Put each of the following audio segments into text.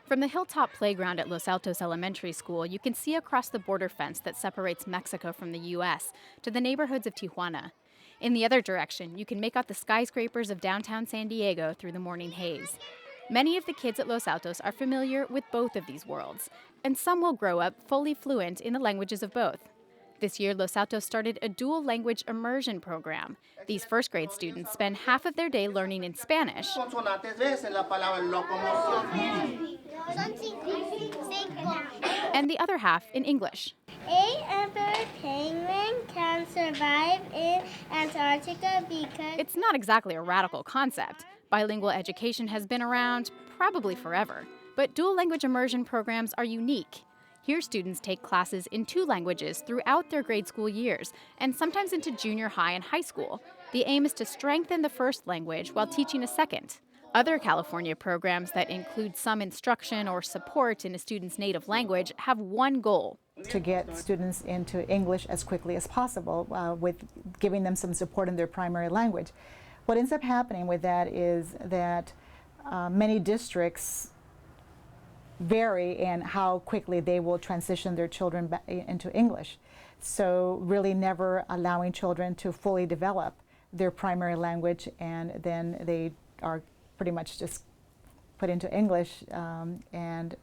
From the hilltop playground at Los Altos Elementary School, you can see across the border fence that separates Mexico from the U.S. to the neighborhoods of Tijuana. In the other direction, you can make out the skyscrapers of downtown San Diego through the morning haze. Many of the kids at Los Altos are familiar with both of these worlds, and some will grow up fully fluent in the languages of both. This year, Los Altos started a dual language immersion program. These first grade students spend half of their day learning in Spanish and the other half in English. A emperor penguin can survive in Antarctica because It's not exactly a radical concept. Bilingual education has been around probably forever, but dual language immersion programs are unique. Here, students take classes in two languages throughout their grade school years, and sometimes into junior high and high school. The aim is to strengthen the first language while teaching a second. Other California programs that include some instruction or support in a student's native language have one goal: to get students into English as quickly as possible with giving them some support in their primary language. What ends up happening with that is that many districts vary in how quickly they will transition their children back into English. So really never allowing children to fully develop their primary language, and then they are pretty much just put into English and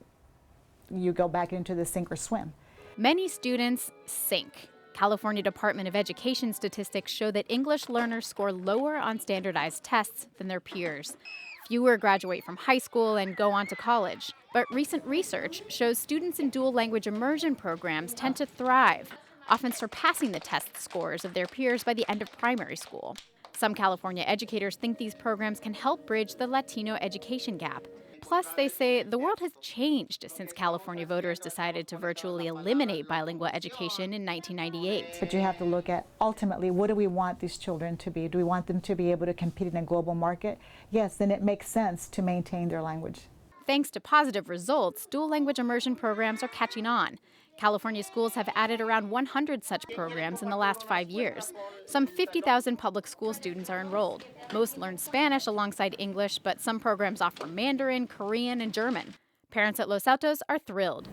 you go back into the sink or swim. Many students sink. California Department of Education statistics show that English learners score lower on standardized tests than their peers. Fewer graduate from high school and go on to college. But recent research shows students in dual language immersion programs tend to thrive, often surpassing the test scores of their peers by the end of primary school. Some California educators think these programs can help bridge the Latino education gap. Plus, they say the world has changed since California voters decided to virtually eliminate bilingual education in 1998. But you have to look at, ultimately, what do we want these children to be? Do we want them to be able to compete in a global market? Yes, then it makes sense to maintain their language. Thanks to positive results, dual language immersion programs are catching on. California schools have added around 100 such programs in the last 5 years. Some 50,000 public school students are enrolled. Most learn Spanish alongside English, but some programs offer Mandarin, Korean, and German. Parents at Los Altos are thrilled.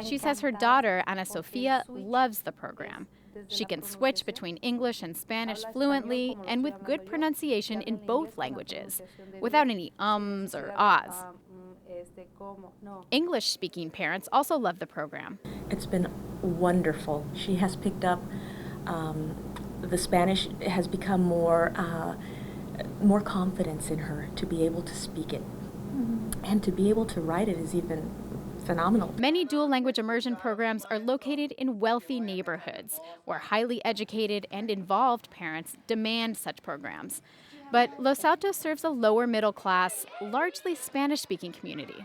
She says her daughter, Ana Sofia, loves the program. She can switch between English and Spanish fluently and with good pronunciation in both languages, without any ums or ahs. English-speaking parents also love the program. It's been wonderful. She has picked up the Spanish, has become more confidence in her to be able to speak it. And to be able to write it is even phenomenal. Many dual language immersion programs are located in wealthy neighborhoods where highly educated and involved parents demand such programs. But Los Altos serves a lower middle class, largely Spanish-speaking community.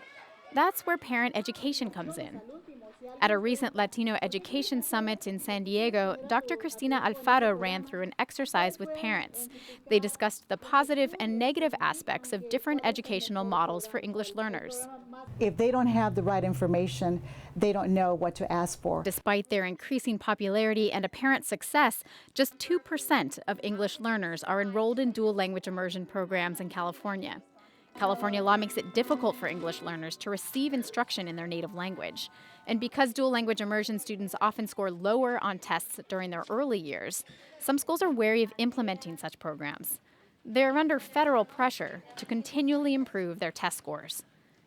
That's where parent education comes in. At a recent Latino Education Summit in San Diego, Dr. Cristina Alfaro ran through an exercise with parents. They discussed the positive and negative aspects of different educational models for English learners. If they don't have the right information, they don't know what to ask for. Despite their increasing popularity and apparent success, just 2% of English learners are enrolled in dual language immersion programs in California. California law makes it difficult for English learners to receive instruction in their native language. And because dual language immersion students often score lower on tests during their early years, some schools are wary of implementing such programs. They're under federal pressure to continually improve their test scores.